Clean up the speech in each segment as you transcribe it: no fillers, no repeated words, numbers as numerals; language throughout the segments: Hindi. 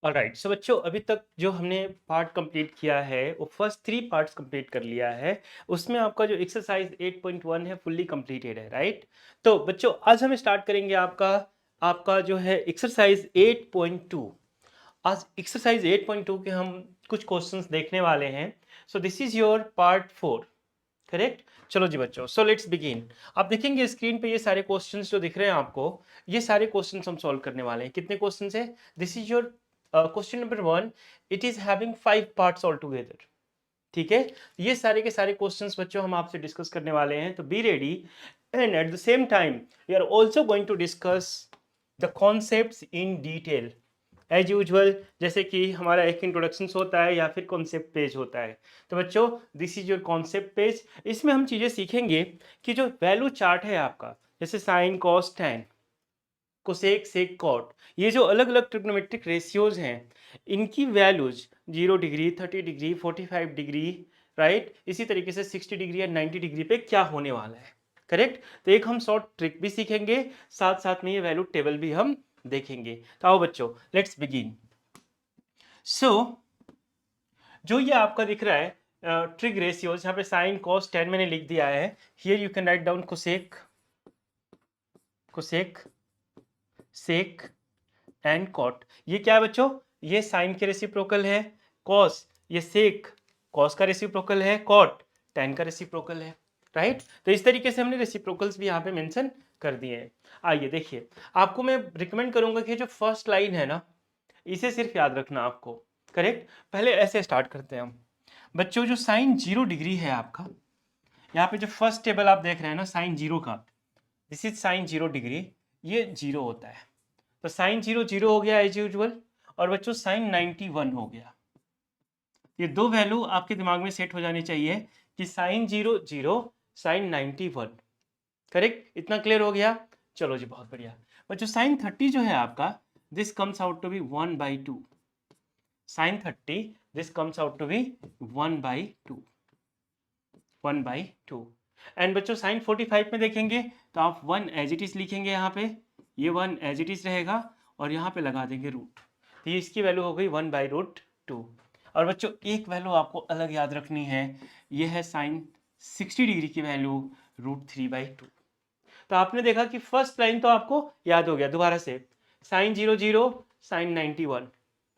ऑलराइट, सो बच्चों अभी तक जो हमने पार्ट कंप्लीट किया है वो फर्स्ट 3 पार्ट्स कंप्लीट कर लिया है। उसमें आपका जो एक्सरसाइज 8.1 है फुल्ली कंप्लीटेड है, राइट? तो बच्चों आज हम स्टार्ट करेंगे आपका आपका जो है एक्सरसाइज 8.2। आज एक्सरसाइज 8.2 के हम कुछ क्वेश्चंस देखने वाले हैं। So this is your part 4, correct? चलो जी बच्चों, सो लेट्स बिगिन। आप देखेंगे स्क्रीन पे ये सारे क्वेश्चंस जो दिख रहे हैं आपको, ये सारे क्वेश्चंस हम सॉल्व करने वाले हैं। कितने क्वेश्चंस है? This is your question number 1। It is having 5 parts all together. ठीक है, ये सारे के सारे क्वेश्चंस बच्चों हम आपसे डिस्कस करने वाले हैं, तो be ready. And at the same time we are also going to discuss the concepts in detail as usual. जैसे कि हमारा एक इंट्रोडक्शन होता है या फिर कॉन्सेप्ट पेज होता है। तो बच्चों this is your concept page. इसमें हम चीज़ें सीखेंगे कि जो वैल्यू चार्ट है आपका, जैसे sine cos tan cosec sec cot, ये जो अलग अलग ट्रिग्नोमेट्रिक रेशियोज हैं, इनकी values 0 degree, 30 degree, 45 degree, right, इसी तरीके से 60 डिग्री या 90 डिग्री पे क्या होने वाला है, करेक्ट? तो एक हम शॉर्ट ट्रिक भी सीखेंगे, साथ साथ में ये वैल्यू टेबल भी हम देखेंगे। तो आओ बच्चों, लेट्स बिगिन। सो जो ये आपका दिख रहा है ट्रिग रेशियोज, यहाँ पे साइन कॉस टेन मैंने लिख दिया है। Here you can write down cosec, cosec sec and cot. ये क्या है बच्चों? ये साइन के रेसिप्रोकल है। कॉस, ये सेक कॉस का रेसिप्रोकल है। कॉट टेन का रेसिप्रोकल है, राइट? तो इस तरीके से हमने रेसिप्रोकल्स भी यहाँ पे मेंशन कर दिए हैं। आइए देखिए, आपको मैं रिकमेंड करूंगा कि जो फर्स्ट लाइन है ना, इसे सिर्फ याद रखना आपको, करेक्ट? पहले ऐसे स्टार्ट करते हैं हम। बच्चों जो साइन 0 डिग्री है आपका, यहाँ पे जो फर्स्ट टेबल आप देख रहे हैं ना साइन 0 का, दिस इज साइन 0 डिग्री, ये 0 होता है। तो साइन 0 0 हो गया एज यूजुअल। और बच्चों साइन 91 हो गया। ये दो वैल्यू आपके दिमाग में सेट हो जानी चाहिए कि साइन 0 0, साइन 91, करेक्ट? इतना क्लियर हो गया? चलो जी, बहुत बढ़िया। बच्चों साइन 30 जो है आपका, this comes out to be 1/2। Sine 30 this comes out to be 1/2, 1/2। And बच्चों साइन 45 में देखेंगे तो आप 1 एज इट इज लिखेंगे, यहाँ पे ये 1 एज इट इज रहेगा और यहाँ पे लगा देंगे रूट। तो ये इसकी वैल्यू हो गई 1/√2। और बच्चों एक वैल्यू आपको अलग याद रखनी है, ये है साइन 60 डिग्री की वैल्यू √3/2। तो आपने देखा कि फर्स्ट लाइन तो आपको याद हो गया। दोबारा से साइन 0 0, साइन 91,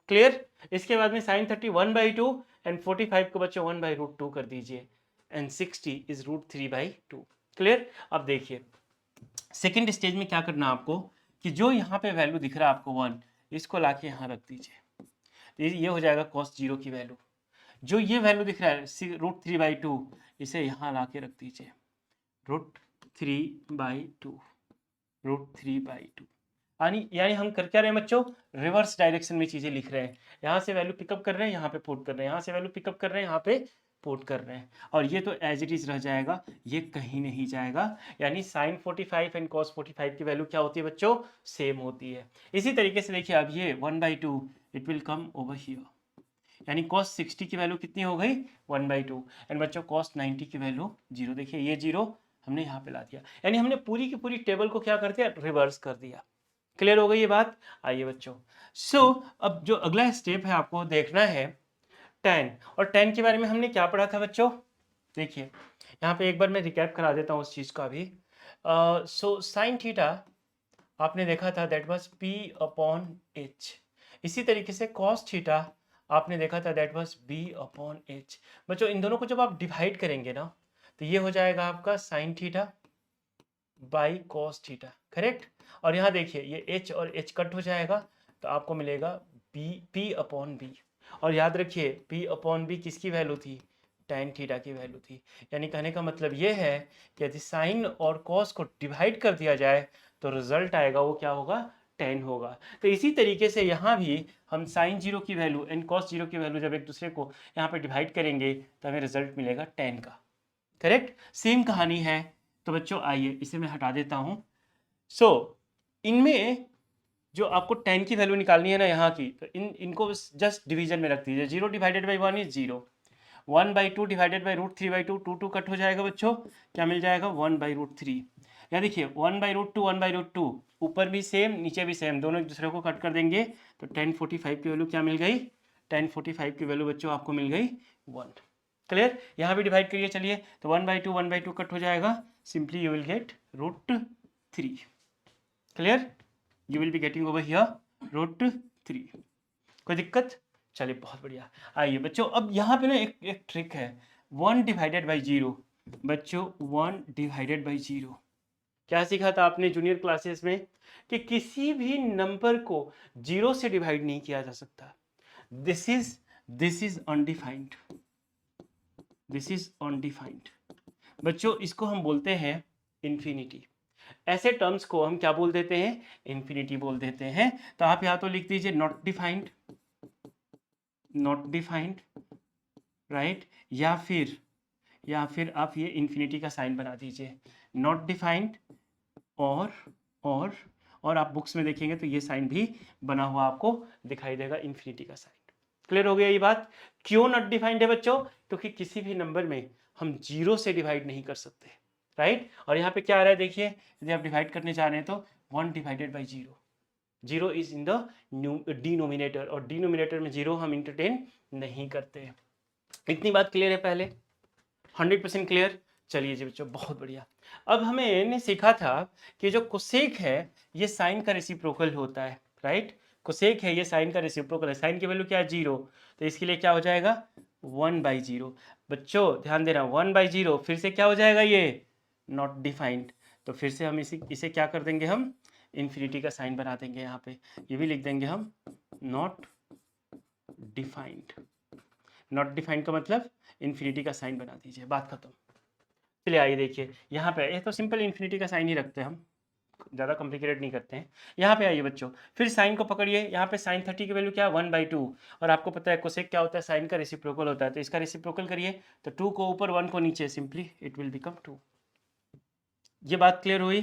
क्लियर? इसके बाद में साइन 30 1/2 एंड 45 को बच्चों 1/√2 कर दीजिए एंड 60 इज √3/2, क्लियर? अब देखिए सेकेंड स्टेज में क्या करना आपको कि जो यहाँ पे वैल्यू दिख रहा है आपको 1, इसको लाके यहाँ रख दीजिए। ये हो जाएगा cos 0 की वैल्यू। जो ये वैल्यू दिख रहा है √3/2, इसे यहाँ लाके रख दीजिए, √3/2, √3/2। यानी यानी हम कर क्या रहे हैं बच्चों? रिवर्स डायरेक्शन में चीजें लिख रहे हैं। यहाँ से वैल्यू पिकअप कर रहे हैं, यहाँ पे पुट कर रहे हैं, यहाँ से वैल्यू पिकअप कर रहे हैं, यहाँ पे पुट कर रहे हैं। और ये तो एज इट इज रह जाएगा, ये कहीं नहीं जाएगा। यानी साइन 45 एंड कॉस 45 की वैल्यू क्या होती है बच्चों? सेम होती है। इसी तरीके से देखिए अब ये 1/2 it will come over here, यानी cos 60 की वैल्यू कितनी हो गई? 1/2। एंड बच्चों cos 90 की वैल्यू 0। देखिए ये 0 हमने यहाँ पे ला दिया, यानी हमने पूरी की पूरी टेबल को क्या कर दिया? रिवर्स कर दिया। क्लियर हो गई ये बात? आइए बच्चों, सो अब जो अगला स्टेप है आपको देखना है tan। और tan के बारे में हमने क्या पढ़ा था बच्चों? देखिए यहाँ पे एक बार मैं रिकैप करा देता हूँ उस चीज़ का भी। सो साइन थीटा आपने देखा था दैट वाज P/H। इसी तरीके से cos थीटा आपने देखा था दैट वाज B/H। बच्चों इन दोनों को जब आप डिवाइड करेंगे ना, तो ये हो जाएगा आपका sine theta by cos theta, correct? और यहाँ देखिए ये h और h कट हो जाएगा, तो आपको मिलेगा P/B। और याद रखिए P/B किसकी वैल्यू थी? tan थीटा की वैल्यू थी। यानी कहने का मतलब ये है कि यदि साइन और कॉस को डिवाइड कर दिया जाए तो रिजल्ट आएगा वो क्या होगा? tan होगा। तो इसी तरीके से यहाँ भी हम साइन 0 की वैल्यू एंड कॉस 0 की वैल्यू जब एक दूसरे को यहाँ पे डिवाइड करेंगे तो हमें रिजल्ट मिलेगा tan का, करेक्ट? सेम कहानी है। तो बच्चों आइए इसे मैं हटा देता हूं। सो इनमें जो आपको tan की वैल्यू निकालनी है ना यहाँ की, तो इनको जस्ट डिवीजन में रख दीजिए। 0 divided by 1 is 0, 1/2 divided by √3/2, 2 2 cut हो जाएगा बच्चों, क्या मिल जाएगा? 1/√3। या देखिए 1/√2 1/√2, ऊपर भी सेम नीचे भी सेम, दोनों एक दूसरे को कट कर देंगे तो 1045 की वैल्यू क्या मिल गई, 1045 की वैल्यू बच्चों आपको मिल गई 1। क्लियर, यहाँ भी डिवाइड करिए चलिए, तो 1/2 कट हो जाएगा, simply you will get √3। Clear, you will be getting over here √3। कोई दिक्कत, चलिए बहुत बढ़िया। आइए बच्चों, अब यहाँ पे ना एक ट्रिक है, 1/0। बच्चों 1/0, क्या सीखा था आपने जूनियर क्लासेस में कि किसी भी नंबर को 0 से डिवाइड नहीं किया जा सकता। This is undefined, this is undefined. बच्चों इसको हम बोलते हैं इंफिनिटी। ऐसे टर्म्स को हम क्या बोल देते हैं, इंफिनिटी बोल देते हैं। तो आप यहाँ तो लिख दीजिए not defined, not defined, right, या फिर आप ये इंफिनिटी का साइन बना दीजिए, नॉट डिफाइंड, और आप बुक्स में देखेंगे तो ये साइन भी बना हुआ आपको दिखाई देगा, इंफिनिटी का साइन। क्लियर हो गया ये बात। क्यों नॉट डिफाइंड है बच्चों, क्योंकि किसी भी नंबर में हम 0 से डिवाइड नहीं कर सकते, राइट। और यहाँ पे क्या आ रहा है देखिए, यदि आप डिवाइड करने जा रहे हैं तो 1/0, 0 इज इन द डिनोमिनेटर, और डिनोमिनेटर में 0 हम इंटरटेन नहीं करते। इतनी बात क्लियर है पहले, 100% क्लियर। चलिए जी बच्चों बहुत बढ़िया। अब हमें सीखा था कि जो कोसेक है ये साइन का रेसिप्रोकल होता है, राइट। कोसेक है ये साइन का रेसिप्रोकल है, साइन की वैल्यू क्या है 0, तो इसके लिए क्या हो जाएगा 1/0। बच्चों ध्यान देना 1/0 फिर से क्या हो जाएगा ये नॉट डिफाइंड, तो फिर से हम इसे क्या कर देंगे, हम इंफिनिटी का साइन बना देंगे, यहाँ पे ये भी लिख देंगे हम नॉट डिफाइंड। नॉट डिफाइंड का मतलब इंफिनिटी का साइन बना दीजिए, बात खत्म। चलिए आइए देखिए यहाँ पे, ये तो सिंपल इंफिनिटी का साइन ही रखते हैं हम, ज़्यादा कॉम्प्लिकेटेड नहीं करते हैं। यहाँ पे आइए बच्चों, फिर साइन को पकड़िए, यहाँ पे साइन 30 की वैल्यू क्या है 1/2, और आपको पता है कोसेक क्या होता है, साइन का रेसिप्रोकल होता है, तो इसका रेसिप्रोकल करिए, तो 2 को ऊपर 1 को नीचे, सिंपली इट विल बिकम 2। ये बात क्लियर हुई।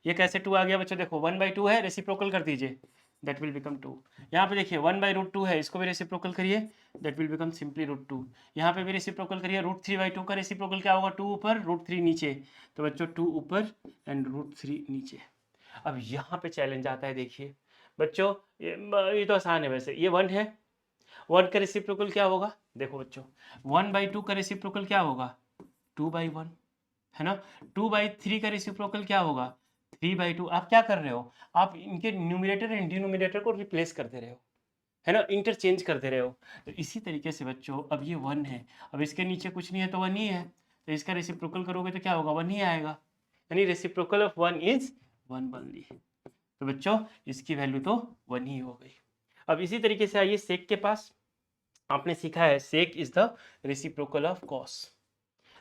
ये कैसे 2 आ गया बच्चों, देखो 1/2 है, रेसिप्रोकल कर दीजिए, दैट विल बिकम 2। यहाँ पे देखिए 1/√2 है, इसको भी रेसिप्रोकल करिए, दैट विल बिकम सिंपली √2। यहाँ पे भी रेसिप्रोकल करिए, √3/2 का रेसिप्रोकल क्या होगा 2 ऊपर √3 नीचे, तो बच्चों 2 ऊपर एंड √3 नीचे। अब यहाँ पे चैलेंज आता है, देखिए बच्चों ये तो आसान है वैसे, ये 1 है, 1 का रेसिप्रोकल क्या होगा, देखो बच्चों 1/2 का रेसिप्रोकल क्या होगा 2/1, है ना। 2/3 का रेसिप्रोकल क्या होगा 3/2। आप क्या कर रहे हो, आप इनके न्यूमरेटर एंड डिनोमिनेटर को रिप्लेस करते रहे हो, है ना, इंटरचेंज करते रहे हो। तो इसी तरीके से बच्चों अब ये 1 है, अब इसके नीचे कुछ नहीं है तो 1 ही है, तो इसका रेसिप्रोकल करोगे तो क्या होगा 1 ही आएगा, यानी रेसिप्रोकल ऑफ 1 इज 1 ओनली। तो बच्चों इसकी वैल्यू तो 1 ही हो गई। अब इसी तरीके से आइए सेक के पास, आपने सीखा है sec is the reciprocal of cos.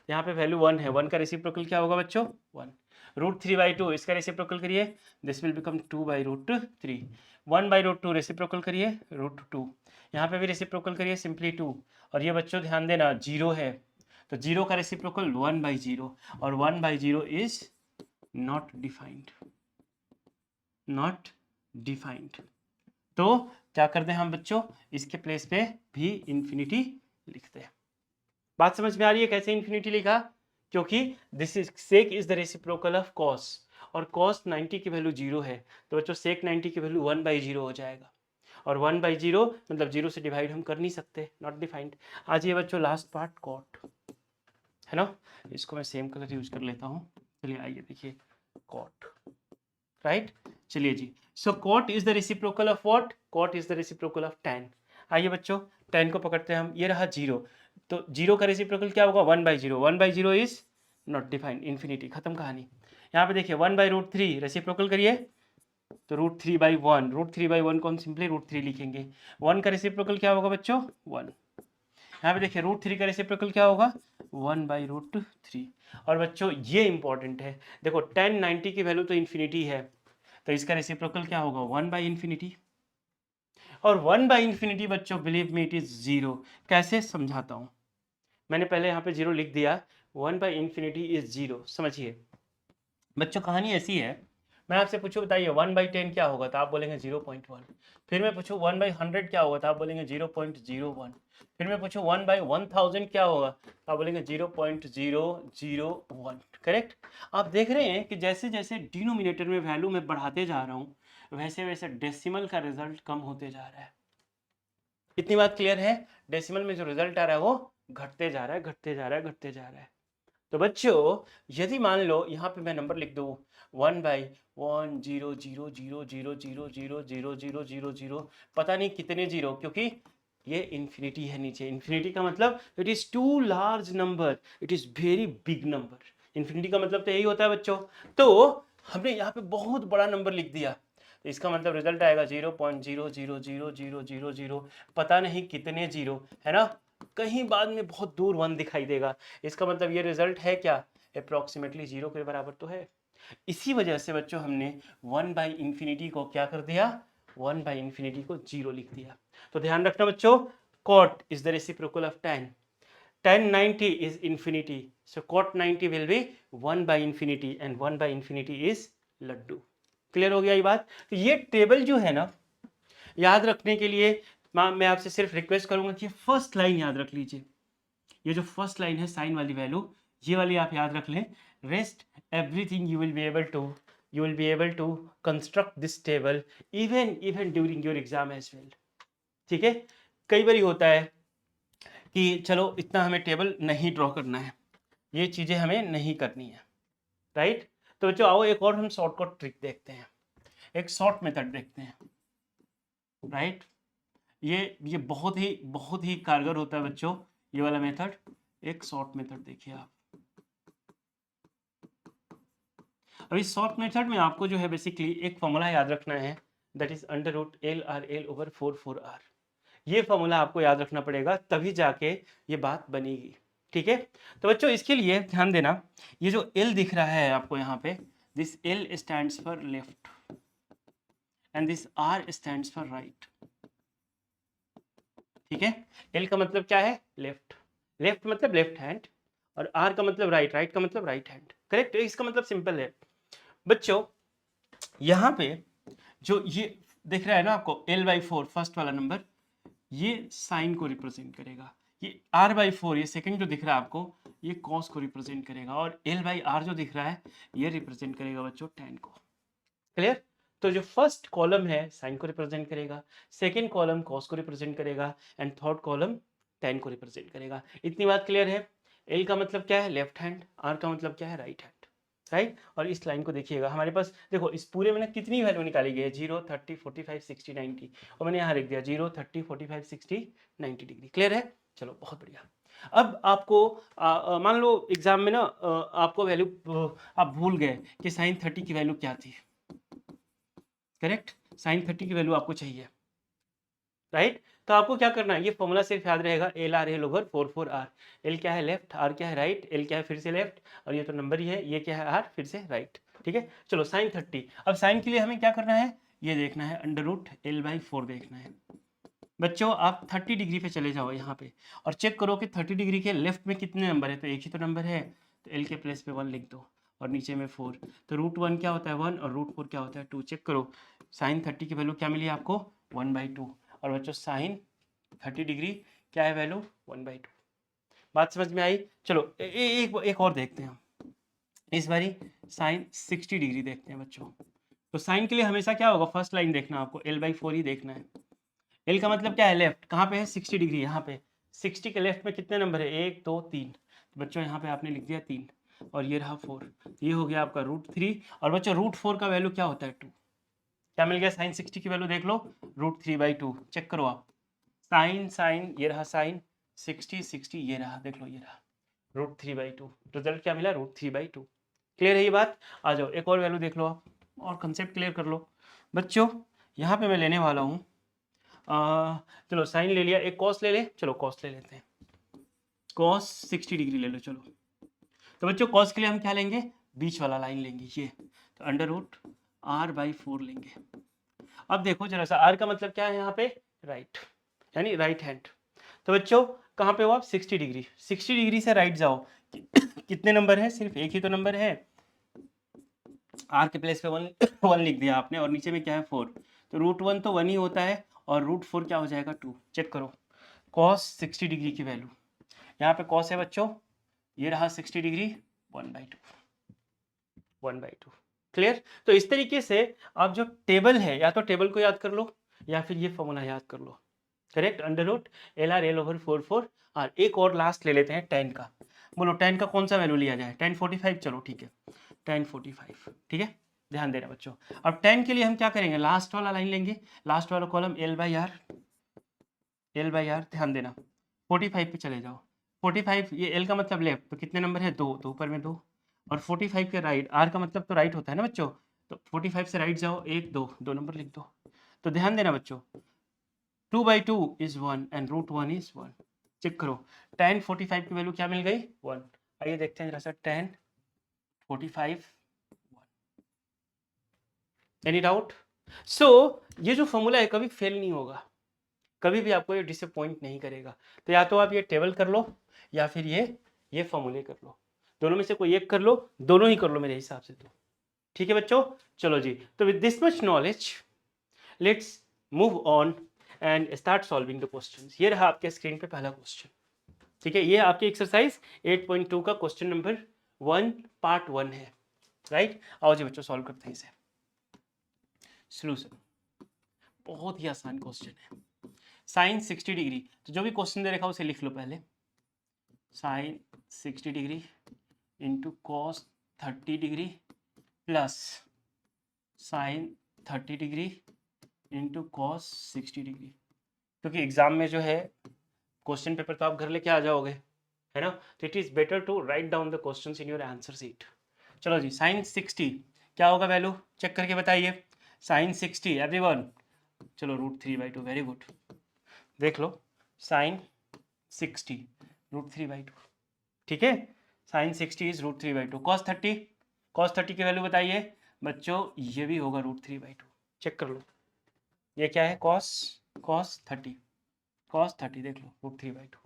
यहाँ पे वैल्यू 1 है, 1 का रेसिप्रोकल क्या होगा बच्चों 1, √3/2 इसका रेसिप्रोकल करिए, दिस विल बिकम 2/√3। 1/√2 रेसिप्रोकल करिए √2, यहाँ पे भी रेसिप्रोकल करिए सिंपली 2। और ये बच्चों ध्यान देना 0 है, तो 0 का रेसिप्रोकल 1/0, और 1/0 is not defined, not defined. तो क्या करते हैं हम बच्चों, इसके प्लेस पे भी इंफिनिटी लिखते हैं। बात समझ में आ रही है कैसे इंफिनिटी लिखा, क्योंकि this is sec is the reciprocal of cos, और कॉस 90 की वैल्यू 0 है, तो बच्चों सेक 90 की वैल्यू 1/0 हो जाएगा, और 1/0 मतलब 0 से डिवाइड हम कर नहीं सकते, नॉट डिफाइंड। आज ये बच्चों लास्ट पार्ट कॉट, है ना, इसको मैं सेम कलर यूज कर लेता हूँ। चलिए आइए देखिए कॉट, राइट। चलिए जी, so cot is the reciprocal of what, cot is the reciprocal of tan। आइए बच्चों tan को पकड़ते हैं हम, ये रहा 0, तो 0 का रेसिप्रोकल क्या होगा 1/0, 1/0 इज नॉट डिफाइंड, इंफिनिटी, खत्म कहानी। यहाँ पे देखिए 1/√3 रेसिप्रोकल करिए, तो √3/1, √3/1 को हम सिंपली √3 लिखेंगे। 1 का रेसिप्रोकल क्या होगा बच्चों 1, यहाँ पे देखिए √3 का रेसिप्रोकल क्या होगा 1/√3। और बच्चों ये इंपॉर्टेंट है, देखो tan 90 की वैल्यू तो इंफिनिटी है, तो इसका रेसिप्रोकल क्या होगा 1/∞, और 1/∞ बच्चों बिलीव मी इट इज 0। कैसे समझाता हूँ, मैंने पहले यहाँ पे 0 लिख दिया, 1/∞ इज 0। समझिए बच्चों कहानी ऐसी है, मैं आपसे पूछूं बताइए 1/10 क्या होगा, तो आप बोलेंगे 0.1। फिर मैं पूछूं 1/100 क्या होगा, तो आप बोलेंगे 0.01। फिर मैं पूछूं 1/1000 क्या होगा, तो आप बोलेंगे 0.001। करेक्ट। आप देख रहे हैं कि जैसे जैसे डिनोमिनेटर में वैल्यू मैं बढ़ाते जा रहा हूँ, वैसे वैसे डेसिमल का रिजल्ट कम होते जा रहा है। इतनी बात क्लियर है? डेसिमल में जो रिजल्ट आ रहा है वो घटते जा रहा है, घटते जा रहा है, घटते जा रहा है। तो बच्चों यदि मान लो यहाँ पे मैं नंबर लिख दूँ 1/10000000000, पता नहीं कितने जीरो, क्योंकि ये इन्फिनिटी है नीचे। इन्फिनिटी का मतलब it is too large number, it is very big number. Infinity का मतलब तो यही होता है बच्चों। तो हमने यहाँ पे बहुत बड़ा नंबर लिख दिया, तो इसका मतलब रिजल्ट आएगा 0.0000000, पता नहीं कितने जीरो, है ना। कहीं बाद में बहुत दूर 1 दिखाई देगा, इसका मतलब ये रिजल्ट है क्या, अप्रोक्सीमेटली 0 के बराबर तो है। इसी वजह से बच्चों हमने 1/इंफिनिटी को क्या कर दिया, 1/इंफिनिटी को 0 लिख दिया। तो ध्यान रखना बच्चों, cot is the reciprocal of tan, tan 90 is infinity, so cot 90 will be 1/इंफिनिटी and 1/इंफिनिटी is लड्डू। क्लियर हो गया ये बात। तो ये टेबल जो है ना, याद रखने के लिए मैं आपसे सिर्फ रिक्वेस्ट करूंगा कि फर्स्ट लाइन याद रख लीजिए। ये जो फर्स्ट लाइन है साइन वाली वैल्यू, ये वाली आप याद रख लें। Rest everything you will be able to construct this table even during your exam as well. ठीक है। कई बार होता है कि चलो इतना हमें टेबल नहीं ड्रॉ करना है, ये चीजें हमें नहीं करनी है, राइट। तो बच्चों आओ एक और हम शॉर्टकट ट्रिक देखते हैं, एक शॉर्ट मेथड देखते हैं, राइट। ये बहुत ही कारगर होता है बच्चों, ये वाला मेथड। एक शॉर्ट मेथड देखिए आप। अब इस शॉर्ट मेथड में आपको जो है बेसिकली एक फॉर्मूला याद रखना है, दैट इज √LRL/4/4R। ये फॉर्मूला आपको याद रखना पड़ेगा, तभी जाके ये बात बनेगी। ठीक है। तो बच्चों इसके लिए ध्यान देना, ये जो L दिख रहा है आपको यहाँ पे, this L stands for left and this R stands for right. ठीक है। L का मतलब क्या है, लेफ्ट, लेफ्ट मतलब लेफ्ट हैंड, और R का मतलब राइट, राइट का मतलब राइट हैंड। करेक्ट। इसका मतलब सिंपल है बच्चों। यहाँ पे जो ये दिख रहा है ना आपको L/4 फर्स्ट वाला नंबर, ये साइन को रिप्रेजेंट करेगा। ये R/4 ये सेकंड जो दिख रहा है आपको, ये कॉस को रिप्रेजेंट करेगा। और L/R जो दिख रहा है, ये रिप्रेजेंट करेगा बच्चों टैन को। क्लियर। तो जो फर्स्ट कॉलम है साइन को रिप्रेजेंट करेगा, सेकंड कॉलम कॉस को रिप्रेजेंट करेगा, एंड थर्ड कॉलम टैन को रिप्रेजेंट करेगा। इतनी बात क्लियर है। L का मतलब क्या है, लेफ्ट हैंड, R का मतलब क्या है, राइट हैंड, राइट। और इस लाइन को देखिएगा, हमारे पास देखो इस पूरे में ना कितनी वैल्यू निकाली गई है, 0, 30, 45, 60, 90, और मैंने यहाँ लिख दिया 0, 30, 45, 60, 90 डिग्री। क्लियर है। चलो बहुत बढ़िया। अब आपको मान लो एग्जाम में ना आपको वैल्यू आप भूल गए कि साइन 30 की वैल्यू क्या थी। करेक्ट। साइन 30 की वैल्यू आपको चाहिए, राइट। तो आपको क्या करना है, ये फॉर्मूला सिर्फ याद रहेगा LRL/4/4R। L क्या है, लेफ्ट, R क्या है, राइट, L क्या है, फिर से लेफ्ट, और ये तो नंबर ही है, ये क्या है, R, फिर से राइट। ठीक है। चलो साइन 30, अब साइन के लिए हमें क्या करना है, ये देखना है √L/4 देखना है। बच्चों आप 30 डिग्री पे चले जाओ यहाँ पे, और चेक करो कि 30 डिग्री के लेफ्ट में कितने नंबर है, तो एक ही तो नंबर है, तो L के प्लेस पे 1 लिख दो, और नीचे में 4। तो √1 क्या होता है, 1, और √4 क्या होता है, 2। चेक करो, साइन 30 की वैल्यू क्या मिली आपको, 1/2। और बच्चों साइन 30 डिग्री क्या है वैल्यू, 1/2। बात समझ में आई। चलो एक और देखते हैं हम, इस बारी साइन 60 डिग्री देखते हैं बच्चों। तो साइन के लिए हमेशा क्या होगा, फर्स्ट लाइन देखना आपको, L/4 ही देखना है। L का मतलब क्या है, लेफ्ट, कहाँ पे है, 60 डिग्री यहाँ पे। 60 के लेफ्ट में कितने नंबर है, 1, 2, 3, तो बच्चों यहाँ पे आपने लिख दिया 3, और ये रहा 4, ये हो गया आपका √3। और बच्चों √4 का वैल्यू क्या होता है, 2। क्या मिल गया, साइन 60 की वैल्यू देख लो, √3/2। चेक करो आप, साइन साइन ये रहा साइन 60, 60 ये रहा, देख लो ये रहा √3/2। रिजल्ट क्या मिला, √3/2। क्लियर है ये बात। आ जाओ एक और वैल्यू देख लो आप, और कंसेप्ट क्लियर कर लो बच्चों। यहाँ पे मैं लेने वाला हूँ, चलो साइन ले लिया, एक कॉस ले ले, चलो कॉस ले लेते हैं, कॉस 60 डिग्री ले लो। चलो तो बच्चों कॉस के लिए हम क्या लेंगे, बीच वाला लाइन लेंगे, ये तो √R/4 लेंगे। अब देखो जरा सा, R का मतलब क्या है यहाँ पे, राइट, यानी राइट हैंड। तो बच्चों कहाँ पे हो आप, 60 डिग्री, 60 डिग्री से राइट जाओ, कितने नंबर है, सिर्फ एक ही तो नंबर है, आर के प्लेस पे 1 लिख दिया आपने और नीचे में क्या है 4, तो √1 तो 1 ही होता है और √4 क्या हो जाएगा 2। चेक करो cos 60 डिग्री की वैल्यू, यहाँ पे cos है बच्चों, ये रहा 60 डिग्री 1/2। क्लियर? तो इस तरीके से आप जो टेबल है या तो टेबल को याद कर लो या फिर ये फॉर्मूला याद कर लो। करेक्ट, √LR L/4 और एक और लास्ट ले लेते हैं tan का। बोलो tan का कौन सा वैल्यू लिया जाए? tan 45, चलो ठीक है tan 45, ठीक है, ध्यान देना बच्चों। अब tan के लिए हम क्या करेंगे, लास्ट वाला लाइन लेंगे, लास्ट वाला कॉलम L/R, ध्यान देना 45 पे चले जाओ। 45 ये L का मतलब लेफ्ट, तो कितने नंबर है 2, तो ऊपर में 2 और 45 के राइट, R का मतलब तो राइट होता है ना बच्चों, तो 45 से राइट जाओ 1 2 2 नंबर लिख दो। तो ध्यान देना बच्चों 2/2 इज 1 एंड √1 इज 1। चेक करो tan 45 की वैल्यू क्या मिल गई 1। आइए देखते हैं जरा सा tan 45 1। Any doubt? सो ये जो फॉर्मूला है कभी फेल नहीं होगा, कभी भी आपको ये डिसअपॉइंट नहीं करेगा। तो या तो आप ये टेबल कर लो या फिर ये फॉर्मूले कर लो, दोनों में से कोई एक कर लो, दोनों ही कर लो मेरे हिसाब से तो। ठीक है बच्चों, चलो जी, तो with this much knowledge let's move on and start solving the questions. ये रहा आपके स्क्रीन पे पहला क्वेश्चन, ठीक है, ये आपकी एक्सरसाइज 8.2 का क्वेश्चन नंबर 1 पार्ट 1 है, राइट। आओ जी बच्चों सॉल्व करते हैं इसे। सॉल्यूशन बहुत ही आसान क्वेश्चन है, साइन 60 डिग्री, तो जो भी क्वेश्चन दे रखा उसे लिख लो पहले, sine 60 degree into cos 30 degree plus sine 30 degree into cos 60 degree. क्योंकि एग्जाम में जो है क्वेश्चन पेपर तो आप घर लेके आ जाओगे, है ना, तो it is better to write down the questions in your answer sheet. चलो जी, साइन 60 क्या होगा वैल्यू, चेक करके बताइए। साइन 60 एवरीवन, चलो √3/2, वेरी गुड, देख लो साइन 60 √3/2, ठीक है, साइन 60 इज √3/2। कॉस 30 की वैल्यू बताइए बच्चों, ये भी होगा √3/2, चेक कर लो, ये क्या है कॉस 30 देख लो √3/2,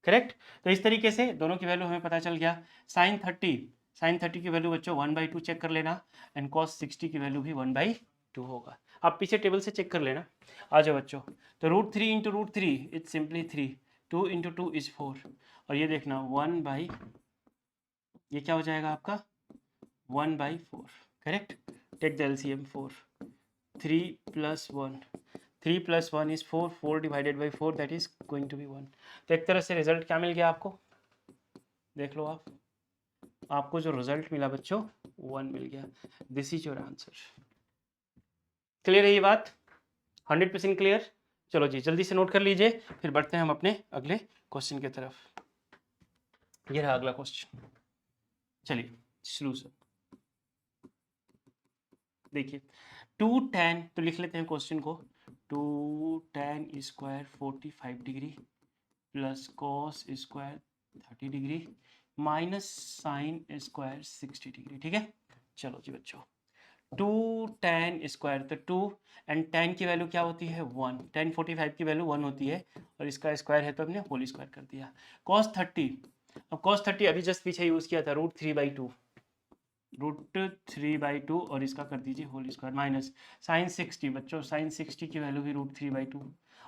करेक्ट। तो इस तरीके से दोनों की वैल्यू हमें पता चल गया। साइन 30 की वैल्यू बच्चों 1/2 चेक कर लेना एंड कॉस 60 की वैल्यू भी 1/2 होगा। आप पीछे टेबल से चेक कर लेना। आ जाओ बच्चों, तो √3 into √3 it's simply 3, 2 into 2 is 4 और ये देखना 1/, ये क्या हो जाएगा आपका 1/4, correct. Take the LCM 4, 3 + 1, 3 + 1 is 4, 4 divided by 4 that is going to be 1। तो एक तरह से रिजल्ट क्या मिल गया आपको, देख लो आप, आपको जो रिजल्ट मिला बच्चों 1 मिल गया। This is your answer. Clear है ये बात, 100% क्लियर। चलो जी जल्दी से नोट कर लीजिए, फिर बढ़ते हैं हम अपने अगले क्वेश्चन की तरफ। ये रहा अगला क्वेश्चन, चलिए सॉल्यूशन देखिए। 2 tan, तो लिख लेते हैं क्वेश्चन को, 2 tan square 45 degree plus cos square 30 degree minus sine square 60 degree, ठीक है। चलो जी बच्चों 2 tan स्क्वायर, तो 2 एंड tan की वैल्यू क्या होती है 1, tan 45 की वैल्यू 1 होती है और इसका स्क्वायर है तो हमने होल स्क्वायर कर दिया। cos 30, अब cos 30 अभी जस्ट पीछे यूज किया था √3/2 और इसका कर दीजिए होल स्क्वायर माइनस साइन 60, बच्चों साइन 60 की वैल्यू भी √3/2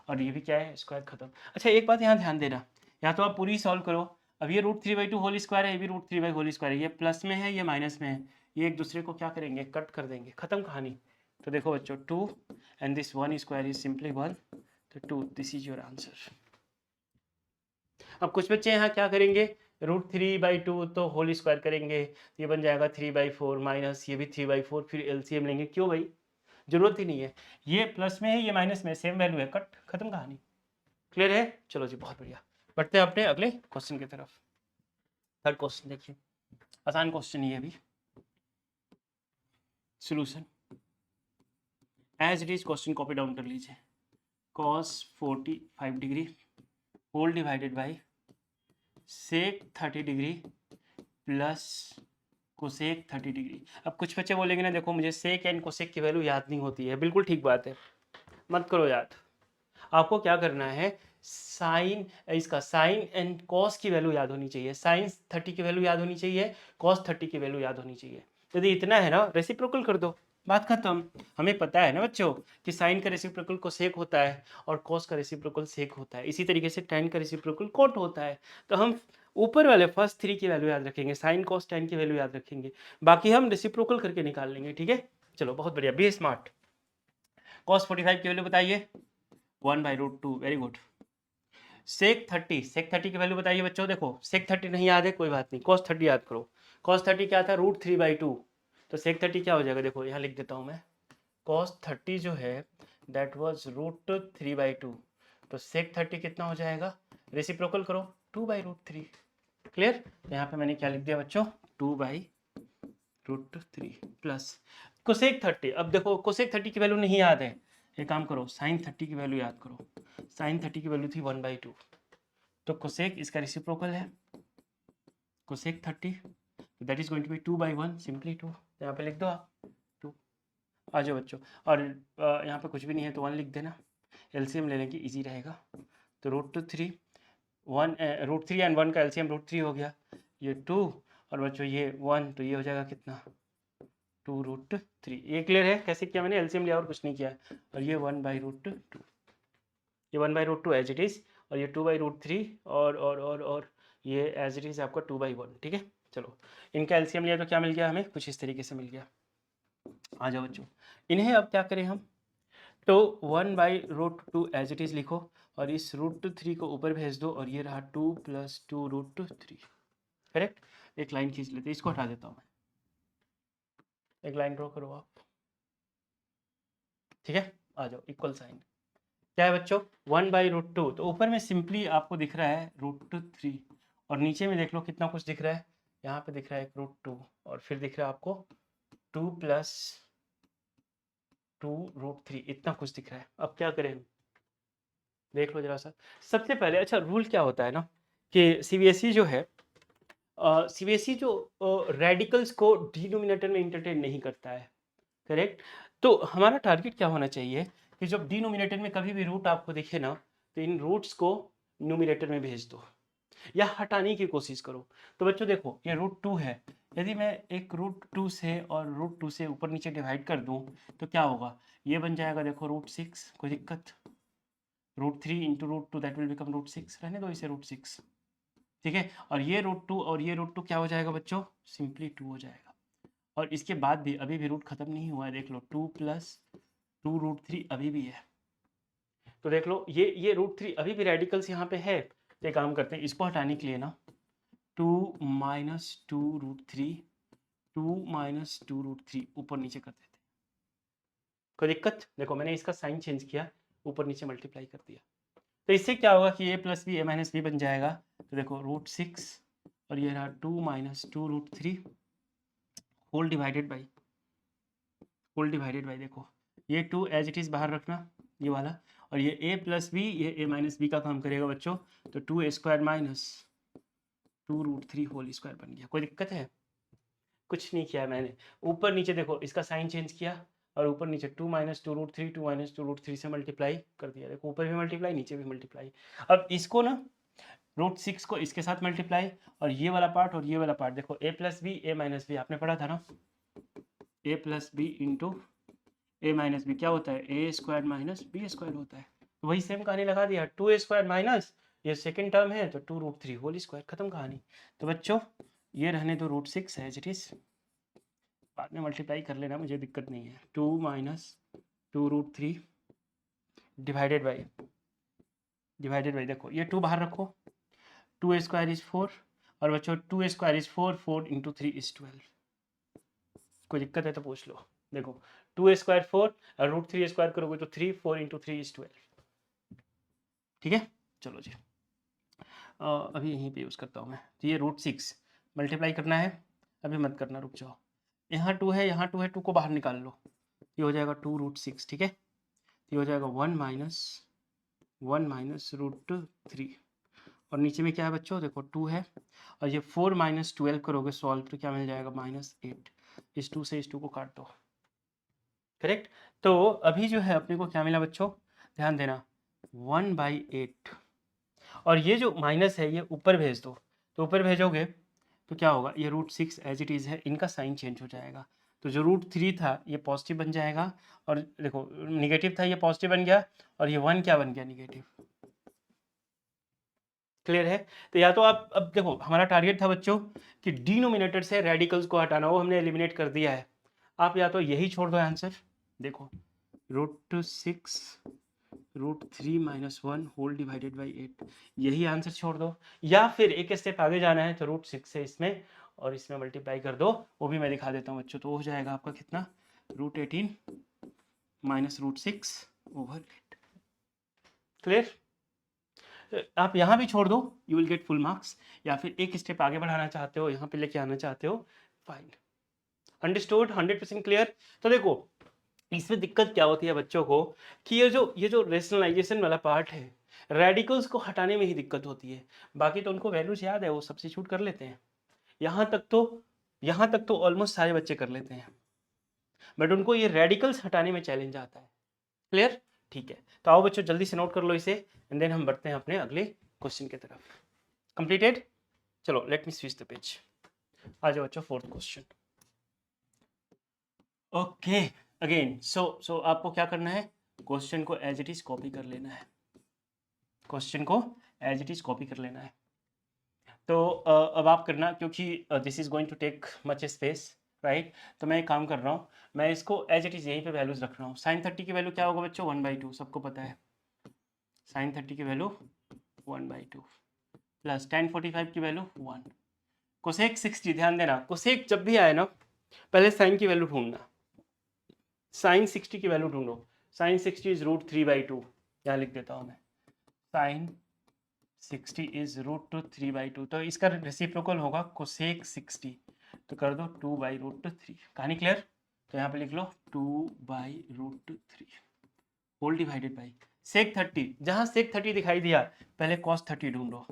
और ये भी क्या है स्क्वायर खत्म। अच्छा एक बात यहाँ ध्यान देना, या तो आप पूरी सॉल्व करो, अब ये √3/2 होल स्क्वायर है, ये भी √3 होल स्क्वायर है, ये प्लस में है ये माइनस में है, ये एक दूसरे को क्या करेंगे कट कर देंगे, खत्म कहानी। तो देखो बच्चों 2 and this 1 square is simply 1, तो 2, दिस इज योर आंसर। अब कुछ बच्चे यहाँ क्या करेंगे, √3/2 तो होल स्क्वायर करेंगे, ये बन जाएगा 3/4 माइनस ये भी 3/4, फिर एलसीएम लेंगे, क्यों भाई, जरूरत ही नहीं है, ये प्लस में है ये माइनस में, सेम वैल्यू है, कट खत्म कहानी। क्लियर है, चलो जी बहुत बढ़िया, बढ़ते हैं अपने अगले क्वेश्चन की तरफ। थर्ड क्वेश्चन देखिए, आसान क्वेश्चन ये भी। Solution as it is question copy down कर लीजिए, cos 45 degree whole divided by sec 30 degree plus cosec 30 degree. अब कुछ बच्चे बोलेंगे ना देखो मुझे सेक एंड कोसेक की वैल्यू याद नहीं होती है, बिल्कुल ठीक बात है, मत करो याद। आपको क्या करना है, साइन इसका साइन एंड कॉस की वैल्यू याद होनी चाहिए, साइन 30 की वैल्यू याद होनी चाहिए, कॉस 30 की वैल्यू याद होनी चाहिए। यदि इतना है ना, रेसिप्रोकल कर दो, बात खत्म। हमें पता है ना बच्चों कि साइन का रेसिप्रोकल कोसेक होता है और कॉस का रेसिप्रोकल सेक होता है, इसी तरीके से tan का रेसिप्रोकल कोट होता है। तो हम ऊपर वाले फर्स्ट थ्री की वैल्यू याद रखेंगे, साइन कॉस tan की वैल्यू याद रखेंगे, बाकी हम रेसिप्रोकल करके निकाल लेंगे, ठीक है। चलो बहुत बढ़िया, बी स्मार्ट। कॉस 45 की वैल्यू बताइए, 1/√2, वेरी गुड। सेक 30 की वैल्यू बताइए बच्चों। देखो सेक 30 नहीं याद है कोई बात नहीं, cos 30 याद करो। cos 30 क्या था, √3/2। तो सेक 30 क्या हो जाएगा, देखो यहाँ लिख देता हूँ मैं, cos 30 जो है दैट वाज √3/2। तो सेक 30 कितना हो जाएगा, रेसिप्रोकल करो, 2/√3। क्लियर। यहाँ पे मैंने क्या लिख दिया बच्चों, 2/√3 प्लस कोसेक 30। अब देखो कोसेक 30 की वैल्यू नहीं याद है, एक काम करो, साइन 30 की वैल्यू याद करो। साइन 30 की वैल्यू थी 1/2, तो कोसेक इसका रेसिप्रोकल है, cosec 30, that is going to be 2/1, simply 2, यहाँ पे लिख दो आप 2। आ जाओ बच्चों, और यहाँ पे कुछ भी नहीं है तो 1 लिख देना, एलसीएम ले लेंगे इजी रहेगा। तो √3 √3 एंड 1 का एलसीएम √3 हो गया, ये 2 और बच्चों ये 1, तो ये हो जाएगा कितना, 2√3। ये क्लियर है कैसे किया मैंने, एलसीएम लिया और कुछ नहीं किया। और ये 1/√2, ये 1/√2 एज इट इज़, और ये 2/√3 और ये एज इट इज़ आपका 2/1, ठीक है। चलो इनका एलसीएम लिया तो क्या मिल गया हमें, कुछ इस तरीके से मिल गया। आ जाओ बच्चों, इन्हें अब क्या करें हम, तो 1/√2 एज इट इज़ लिखो और इस √3 को ऊपर भेज दो, और ये रहा 2 + 2√3, करेक्ट। एक लाइन खींच लेते हैं, इसको हटा देता हूँ मैं, एक लाइन ड्रॉ करो आप, ठीक है। आ जाओ, इक्वल साइन क्या है बच्चों, 1/√2। तो ऊपर में सिंपली आपको दिख रहा है √3, और नीचे में देख लो कितना कुछ दिख रहा है, यहाँ पे दिख रहा है एक √2, और फिर दिख रहा है आपको 2 + 2√3, इतना कुछ दिख रहा है। अब क्या करें हम, देख लो जरा सा। सबसे पहले अच्छा रूल क्या होता है ना, कि सीबीएसई जो है, सीबीएसई जो रेडिकल्स को डिनोमिनेटर में इंटरटेन नहीं करता है, करेक्ट। तो हमारा टारगेट क्या होना चाहिए कि जब डिनोमिनेटर में कभी भी रूट आपको दिखे ना, तो इन रूट्स को न्यूमिनेटर में भेज दो या हटाने की कोशिश करो। तो बच्चों देखो ये √2 है, यदि मैं एक √2 से और √2 से ऊपर नीचे डिवाइड कर दूं तो क्या होगा, ये बन जाएगा देखो √6, कोई दिक्कत, √3 इंटू √2 दैट विल बिकम √6, रहने दो इसे √6, ठीक है। और ये √2 और ये √2 क्या हो जाएगा बच्चों, सिंपली 2 हो जाएगा। और इसके बाद भी अभी भी रूट खत्म नहीं हुआ है, देख लो 2 + 2√3 अभी भी है। तो देख लो ये √3 अभी भी रेडिकल्स यहाँ पे है। तो एक काम करते हैं, इसको हटाने के लिए ना 2 - 2√3, 2 - 2√3 ऊपर नीचे कर देते हैं, कोई दिक्कत। देखो मैंने इसका साइन चेंज किया, ऊपर नीचे मल्टीप्लाई कर दिया, तो इससे क्या होगा कि a + b a - b बन जाएगा। तो देखो √6 और ये रहा 2 - 2√3 होल डिवाइडेड बाई, देखो ये 2 एज इट इज़ बाहर रखना, ये वाला, और ये a + b, ये a - b का काम करेगा बच्चों, तो 2a² - 2√3 होल स्क्वायर बन गया। कोई दिक्कत है, कुछ नहीं किया मैंने, ऊपर नीचे देखो इसका साइन चेंज किया, और ऊपर नीचे 2 - 2√3, 2 - 2√3 से मल्टीप्लाई कर दिया, देखो ऊपर भी मल्टीप्लाई नीचे भी मल्टीप्लाई। अब इसको ना √6 को इसके साथ मल्टीप्लाई, और ये वाला पार्ट और ये वाला पार्ट, देखो a + b a - b आपने पढ़ा था ना, a + b into a - b क्या होता है, a² - b² होता है। तो वही सेम कहानी लगा दिया, 2a² माइनस ये सेकंड टर्म है तो 2√3 होल स्क्वायर, खत्म कहानी। तो बच्चों ये रहने दो √6 एज इट इज, बाद में मल्टीप्लाई कर लेना, मुझे दिक्कत नहीं है। 2 - 2√3 डिवाइडेड बाई देखो ये 2 बाहर रखो, 2a² इज 4, और बच्चों 2a² इज 4, 4 × 3 इज 12। कोई दिक्कत है तो पूछ लो। देखो 2a² 4 और √3² करोगे तो 3, 4 × 3 इज 12, ठीक है। चलो जी, अभी यहीं पे यूज़ करता हूँ मैं। तो ये √6 मल्टीप्लाई करना है, अभी मत करना, रुक जाओ। यहाँ 2 है, यहाँ 2 है, 2 को बाहर निकाल लो, ये हो जाएगा 2√6, ठीक है। ये हो जाएगा 1 - √3, और नीचे में क्या है बच्चों, देखो 2 है, और ये 4 - 12 करोगे सॉल्व तो क्या मिल जाएगा, -8। इस 2 से इस 2 को काट दो, करेक्ट। तो अभी जो है अपने को क्या मिला बच्चों, ध्यान देना, 1/8, और ये जो माइनस है ये ऊपर भेज दो, तो ऊपर भेजोगे तो क्या होगा, ये √6 एज इट इज़ है, इनका साइन चेंज हो जाएगा। तो जो √3 था ये पॉजिटिव बन जाएगा, और देखो निगेटिव था ये पॉजिटिव बन गया, और ये 1 क्या बन गया, निगेटिव। क्लियर है? तो या तो आप, अब देखो हमारा टारगेट था बच्चों कि डिनोमिनेटर से रेडिकल्स को हटाना, वो हमने एलिमिनेट कर दिया है। आप या तो यही छोड़ दो आंसर, देखो √6 √3 - 1 होल डिवाइडेड बाई 8, यही आंसर छोड़ दो, या फिर एक स्टेप आगे जाना है तो √6 से इसमें और इसमें मल्टीप्लाई कर दो, वो भी मैं दिखा देता हूँ बच्चों। तो हो जाएगा आपका कितना, √18 - √6 ओवर 8। क्लियर? आप यहाँ भी छोड़ दो, you will get full marks, या फिर एक स्टेप आगे बढ़ाना चाहते हो, यहाँ पे लेके आना चाहते हो, फाइन। अंडरस्टूड? 100% क्लियर? तो देखो इसमें दिक्कत क्या होती है बच्चों को कि ये जो रेशनलाइजेशन वाला पार्ट है, रेडिकल्स को हटाने में ही दिक्कत होती है। बाकी तो उनको वैल्यूज याद है, वो सब्स्टिट्यूट कर लेते हैं। यहाँ तक तो ऑलमोस्ट सारे बच्चे कर लेते हैं, बट उनको ये रेडिकल्स हटाने में चैलेंज आता है। क्लियर? ठीक है, तो आओ बच्चों जल्दी से नोट कर लो इसे, एंड देन हम बढ़ते हैं अपने अगले क्वेश्चन की तरफ। कंप्लीटेड? चलो let me switch the page. आ जाओ बच्चों, fourth question. Okay, again so आपको क्या करना है, क्वेश्चन को एज इट इज कॉपी कर लेना है, क्वेश्चन को एज इट इज कॉपी कर लेना है। तो अब आप करना, क्योंकि this is going to take much space, right? तो मैं एक काम कर रहा हूँ, मैं इसको एज इट इज यहीं पे वैल्यूज रख रहा हूँ। sin 30 की वैल्यू क्या होगा बच्चों, 1/2, सबको पता है। sin 30 की वैल्यू 1/2 प्लस tan 45 की वैल्यू 1। कोसेक 60, ध्यान देना कोसेक जब भी आए ना, पहले साइन की वैल्यू ढूंढना। sin 60 की वैल्यू ढूंढो। sin 60 इज √3/2, यहाँ लिख देता हूँ मैं, sin 60 इज √3/2, तो इसका रेसिप्रोकल होगा कोसेक 60, तो कर दो 2/√3। कहानी क्लियर? तो यहाँ पे लिख लो 2/√3 होल डिवाइडेड बाई सेक 30। जहाँ सेक 30 दिखाई दिया, पहले cos 30 ढूंढो,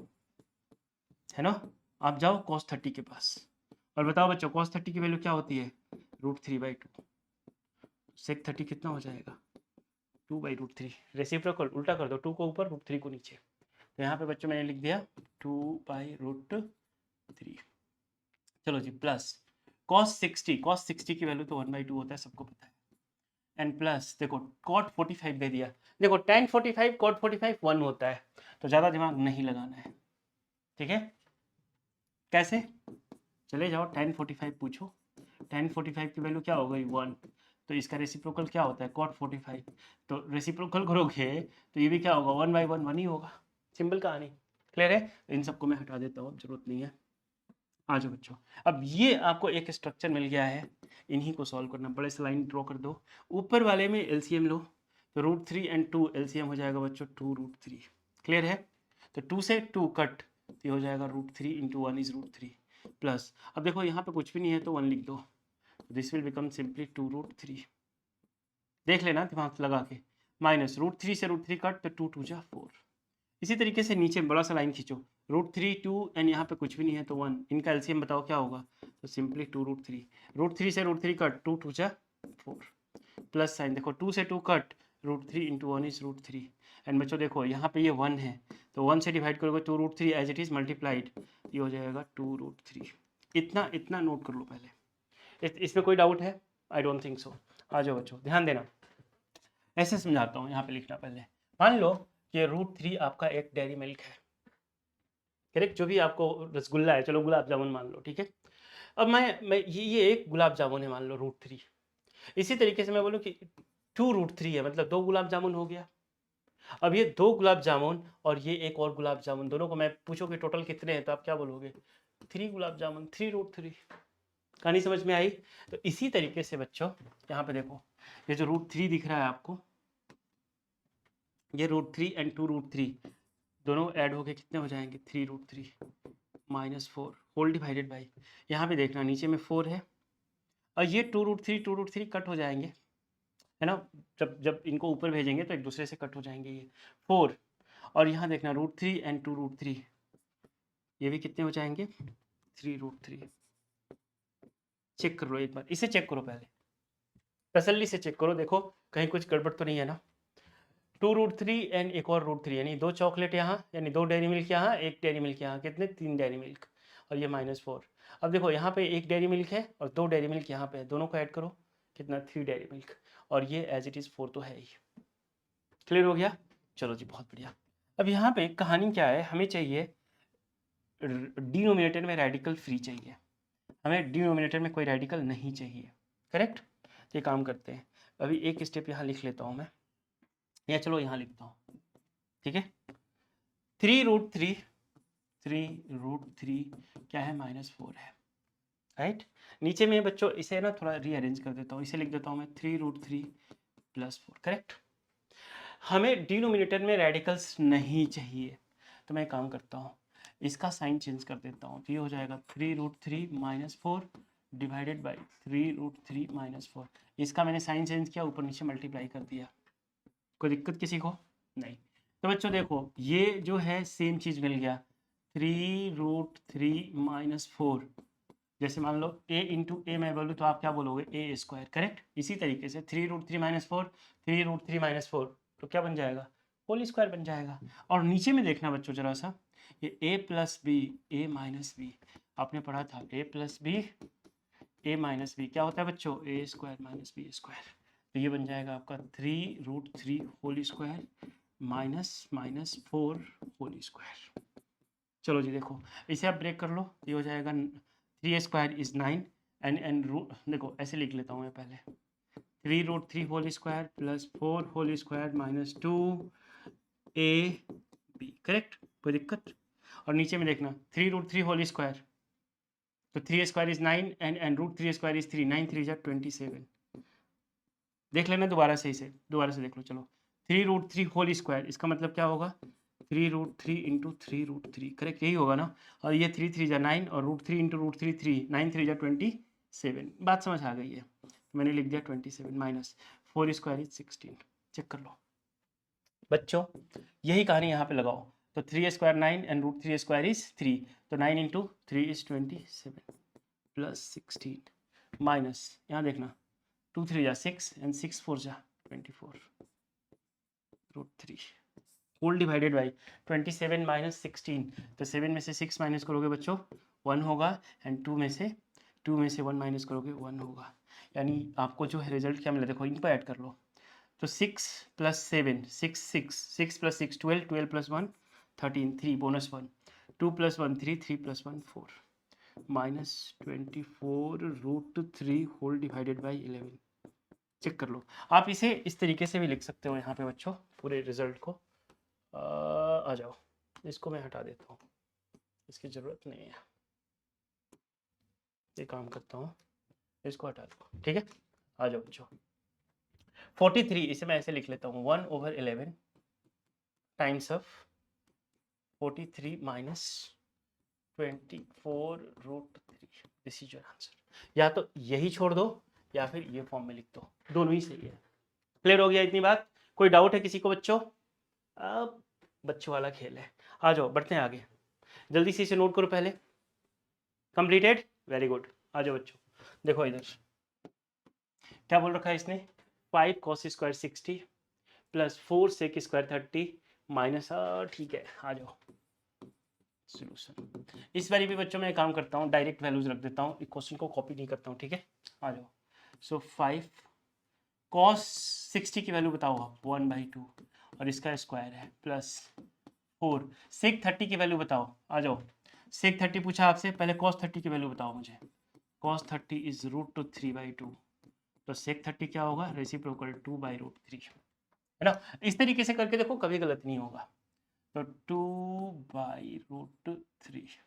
है ना? आप जाओ cos 30 के पास और बताओ बच्चों cos 30 की वैल्यू क्या होती है, √3/2। सेक 30 कितना हो जाएगा, 2/√3। रेसिप्रोकल उल्टा कर दो, 2 को ऊपर √3 को नीचे। तो यहाँ पे बच्चों मैंने लिख दिया 2/√3। चलो जी, प्लस cos 60 की वैल्यू तो 1/2 होता है, सबको पता है। एंड प्लस देखो cot 45 दे दिया, देखो tan 45 cot 45 1 होता है, तो ज़्यादा दिमाग नहीं लगाना है, ठीक है? कैसे? चले जाओ tan 45 पूछो, tan 45 की वैल्यू क्या हो गई 1, तो इसका रेसिप्रोकल क्या होता है cot 45, तो रेसिप्रोकल करोगे तो ये भी क्या होगा 1/1 1 ही होगा। सिंपल कहानी, क्लियर है? इन सबको मैं हटा देता हूँ, जरूरत नहीं है। आ जाओ बच्चों, अब ये आपको एक स्ट्रक्चर मिल गया है, इन्हीं को सॉल्व करना। बड़े से लाइन ड्रॉ कर दो, ऊपर वाले में एलसीएम लो, तो √3 एंड 2 एलसीएम हो जाएगा बच्चों 2√3। क्लियर है? तो 2 से 2 कट, ये हो जाएगा √3 इंटू 1 इज √3 प्लस, अब देखो यहाँ पे कुछ भी नहीं है तो 1 लिख दो, दिस विल बिकम सिंपली 2√3। देख लेना दिमाग लगा के, माइनस √3 से √3 कट, तो 2 2 जा 4। इसी तरीके से नीचे बड़ा सा लाइन खींचो, √3 2 एंड यहाँ पे कुछ भी नहीं है तो 1, इनका एलसीएम बताओ क्या होगा, तो सिंपली 2√3। √3 से √3 कट, 2 2 जा 4 प्लस साइन, देखो 2 से 2 कट, √3 इंटू 1 इज √3। एंड बच्चों देखो यहाँ पे ये 1 है, तो 1 से डिवाइड करोगे 2√3 एज इट इज मल्टीप्लाइड, ये हो जाएगा 2√3। इतना इतना नोट कर लो पहले, इसमें कोई डाउट है? I don't think so. आ जाओ बच्चों, ध्यान देना, ऐसे समझाता हूँ, यहाँ पे लिखना पहले। मान लो कि √3 आपका एक डेयरी मिल्क है, करेक्ट? जो भी आपको रसगुल्ला है, चलो गुलाब जामुन मान लो, ठीक है? अब मैं ये एक गुलाब जामुन है मान लो √3। इसी तरीके से मैं बोलूँ कि 2√3 है, मतलब 2 गुलाब जामुन हो गया। अब ये 2 गुलाब जामुन और ये एक और गुलाब जामुन, दोनों को मैं पूछो कि टोटल कितने हैं, तो आप क्या बोलोगे, 3 गुलाब जामुन, 3√3। कहानी समझ में आई? तो इसी तरीके से बच्चों यहाँ पे देखो, ये जो √3 दिख रहा है आपको, ये √3 एंड 2√3 दोनों ऐड होके कितने हो जाएंगे, 3√3 -4 होल डिवाइडेड बाई, यहाँ पे देखना नीचे में 4 है, और ये 2√3 कट हो जाएंगे, है ना? जब जब इनको ऊपर भेजेंगे तो एक दूसरे से कट हो जाएंगे, ये 4, और यहाँ देखना √3 एंड 2√3 ये भी कितने हो जाएंगे, 3√3। चेक कर लो एक बार, इसे चेक करो पहले, तसल्ली से चेक करो, देखो कहीं कुछ गड़बड़ तो नहीं है ना। 2√3 एंड एक और √3, यानी 2 चॉकलेट यहाँ, यानी 2 डेयरी मिल्क यहाँ, 1 डेयरी मिल्क यहाँ, कितने, 3 डेयरी मिल्क, और ये -4। अब देखो यहाँ पे एक डेयरी मिल्क है और 2 डेयरी मिल्क यहाँ पे है, दोनों को ऐड करो, कितना 3 डेयरी मिल्क, और ये एज इट इज़ 4 तो है ही। क्लियर हो गया? चलो जी, बहुत बढ़िया। अब यहाँ पे कहानी क्या है, हमें चाहिए डिनोमिनेटर में रेडिकल फ्री चाहिए, हमें डिनोमिनेटर में कोई रेडिकल नहीं चाहिए। करेक्ट? ये काम करते हैं, अभी एक स्टेप यहाँ लिख लेता हूँ मैं, या चलो यहाँ लिखता हूँ, ठीक है। 3√3 क्या है, -4 है, राइट। नीचे में बच्चों इसे ना थोड़ा रीअरेंज कर देता हूँ, इसे लिख देता हूँ मैं 3√3 + 4। करेक्ट? हमें डिनोमिनेटर में रेडिकल्स नहीं चाहिए, तो मैं काम करता हूँ, इसका साइन चेंज कर देता हूँ, तो ये हो जाएगा 3√3 - 4 डिवाइडेड बाई 3√3 - 4। इसका मैंने साइन चेंज किया, ऊपर नीचे मल्टीप्लाई कर दिया। कोई दिक्कत किसी को? नहीं। तो बच्चों देखो, ये जो है सेम चीज़ मिल गया, 3√3 - 4। जैसे मान लो a इंटू ए मैं बोलूँ तो आप क्या बोलोगे, a²। करेक्ट? इसी तरीके से 3√3 - 4 3√3 - 4 तो क्या बन जाएगा, होल स्क्वायर बन जाएगा। और नीचे में देखना बच्चों जरा सा, ये a + b a - b, आपने पढ़ा था a + b a - b क्या होता है बच्चों, a² - b²। तो ये बन जाएगा आपका 3√3 होल स्क्वायर -4 होल स्क्वायर। चलो जी देखो, इसे आप ब्रेक कर लो, ये हो जाएगा 3² इज 9 एंड रूट, देखो ऐसे लिख लेता हूँ मैं पहले, 3√3 whole square +4 whole square -2ab। Correct? कोई दिक्कत? और नीचे में देखना 3√3 होल स्क्वायर, तो 3² इज 9 एंड √3² इज 3, 9 3 = 27। देख लेना दोबारा से, इसे दोबारा से देख लो। चलो 3√3 होल स्क्वायर, इसका मतलब क्या होगा, 3√3 इंटू 3√3। करेक्ट? यही होगा ना। और ये 3 3 = 9 और √3 इंटू √3 3, 9 3 = 27। बात समझ आ गई है, तो मैंने लिख दिया 27 माइनस 4² इज 16। चेक कर लो बच्चों, यही कहानी यहाँ पे लगाओ। तो 3² 9 एंड √3² इज 3, तो 9 इंटू 3 इज 27 प्लस 16 माइनस, यहाँ देखना 2 3 = 6 एंड 6 4 = 24 √3 होल डिवाइडेड बाई 27 - 16। तो 7 में से 6 माइनस करोगे बच्चों 1 होगा, एंड 2 में से 1 माइनस करोगे 1 होगा। यानी आपको जो है रिजल्ट क्या मिला, देखो इनको ऐड कर लो। तो 6 + 7 6 6 6 + 6 12 12 + 1 13 3 bonus 1 2 + 1 3 3 + 1 4 -24 √3 whole divided by 11। Check कर लो। आप इसे इस तरीके से भी लिख सकते हो यहाँ पे बच्चों, पूरे रिजल्ट को। आ जाओ, इसको मैं हटा देता हूँ, इसकी ज़रूरत नहीं है। ये काम करता हूँ, इसको हटा दो, ठीक है। आ जाओ बच्चों, 43 इसे मैं ऐसे लिख लेता हूँ, 1/11 times of 43 - 24 √3। This is your answer. या तो यही छोड़ दो या फिर ये फॉर्म में लिख दो, दोनों ही सही है। क्लियर हो गया इतनी बात? कोई डाउट है किसी को बच्चों? अब बच्चों वाला खेल है, आ जाओ बढ़ते हैं आगे। जल्दी से इसे नोट करो पहले। Completed, very good. आ जाओ बच्चों, देखो इधर क्या बोल रखा है इसने, 5 cos square 60 + 4 sec square 30 minus, ठीक है। आ जाओ सोल्यूशन। इस बारी भी बच्चों मैं काम करता हूँ, डायरेक्ट वैल्यूज रख देता हूँ, क्वेश्चन को कॉपी नहीं करता हूँ, ठीक है। आ जाओ। सो 5 cos 60 की वैल्यू बताओ आप, 1/2 और इसका स्क्वायर है +4 sec 30 की वैल्यू बताओ। आ जाओ, sec 30 पूछा आपसे, पहले cos 30 की वैल्यू बताओ मुझे। cos 30 इज √3/2, तो sec 30 क्या होगा, रेसिप्रोकल 2/√3, है ना। इस तरीके से करके देखो, कभी गलत नहीं होगा। तो 2/√3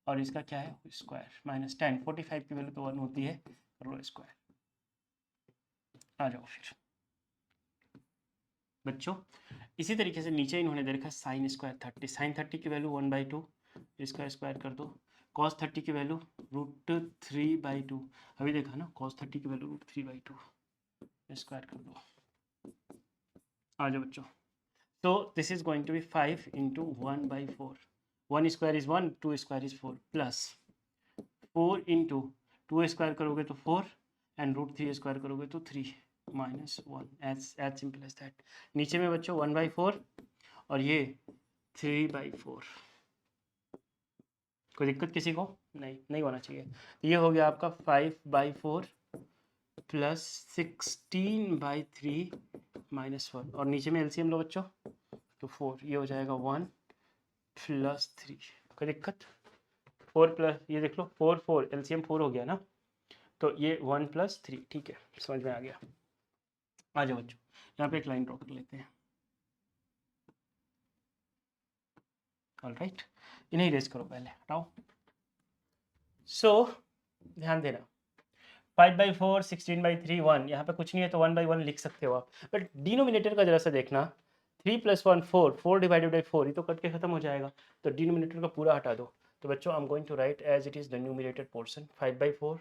और इसका क्या है स्क्वायर -10, 45 की वैल्यू तो 1 होती है, कर लो स्क्वायर। आ जाओ फिर बच्चों, इसी तरीके से नीचे इन्होंने दे रखा sin स्क्वायर 30, sin 30 की वैल्यू 1/2, इसका स्क्वायर कर दो। cos 30 की वैल्यू √3/2, अभी देखा ना, cos 30 की वैल्यू √3/2, स्क्वायर कर दो। आ जाओ बच्चों, तो this is going to be 5 × 1/4, 1 square is 1, 2 square is 4 plus 4 × 2 square करोगे तो 4 एंड √3 स्क्वायर करोगे तो 3 -1, एज सिंपल एज दैट। नीचे में बच्चों 1/4 और ये 3/4। कोई दिक्कत किसी को? नहीं होना चाहिए। तो ये हो गया आपका 5/4 प्लस 16/3 -1, और नीचे में एलसीएम लो बच्चों, तो 4, ये हो जाएगा 1 प्लस 3। कोई दिक्कत? 4 प्लस, ये देख लो 4 4 एलसीएम 4 हो गया ना, तो ये 1 प्लस 3, ठीक है, समझ में आ गया। आ जाओ बच्चों, यहाँ पे एक लाइन ड्रॉ कर लेते हैं। ऑलराइट, इन्हें इरेज करो पहले, हटाओ। सो ध्यान देना, 5/4 16/3 1, यहाँ पे कुछ नहीं है तो 1/1 लिख सकते हो आप, बट डिनोमिनेटर का जरा सा देखना, 3 + 1 4, 4 डिवाइडेड बाई 4, ये तो कट के खत्म हो जाएगा, तो डिनोमिनेटर का पूरा हटा दो। तो बच्चों I am going to write as it is the numerator portion, 5/4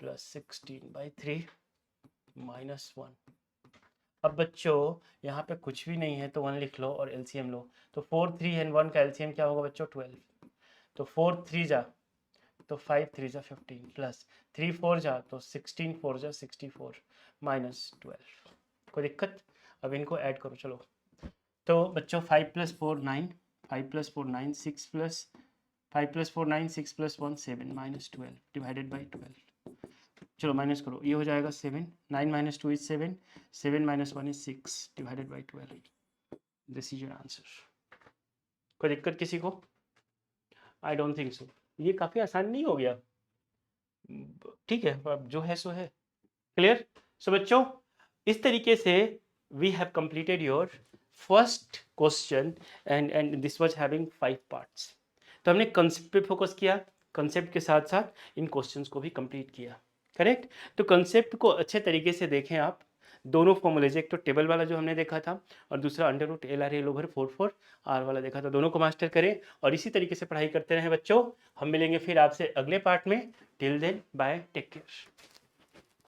plus 16/3 -1। अब बच्चों यहाँ पे कुछ भी नहीं है तो 1 लिख लो और एलसीएम लो, तो 4 3 एंड 1 का एलसीएम क्या होगा बच्चों? 12। तो 4 3 जा तो 5 3 जा 15 प्लस 3 4 जा तो 16 4 जा 64 -12। कोई दिक्कत? अब इनको ऐड करो चलो। तो बच्चों 5 + 4 9, 5 + 4 9, 6 + 5 + 4 9, 6 + 1 7 -12 डिवाइडेड बाई 12। चलो माइनस करो, ये हो जाएगा 7, 9 - 2 is 7, 7 - 1 is 6 divided by 12। This is your answer. कोई दिक्कत किसी को? I don't think so. ये काफ़ी आसान नहीं हो गया? ठीक है, अब जो है सो है। क्लियर? सो बच्चों, इस तरीके से we have completed your first question, and this was having 5 parts. तो हमने कंसेप्ट पे फोकस किया, कंसेप्ट के साथ साथ इन क्वेश्चंस को भी कंप्लीट किया। करेक्ट? तो कंसेप्ट को अच्छे तरीके से देखें आप, दोनों फॉर्मूलेज, एक तो टेबल वाला जो हमने देखा था और दूसरा √LRL/4/4 वाला देखा था, दोनों को मास्टर करें और इसी तरीके से पढ़ाई करते रहें बच्चों। हम मिलेंगे फिर आपसे अगले पार्ट में। Till then bye, take care.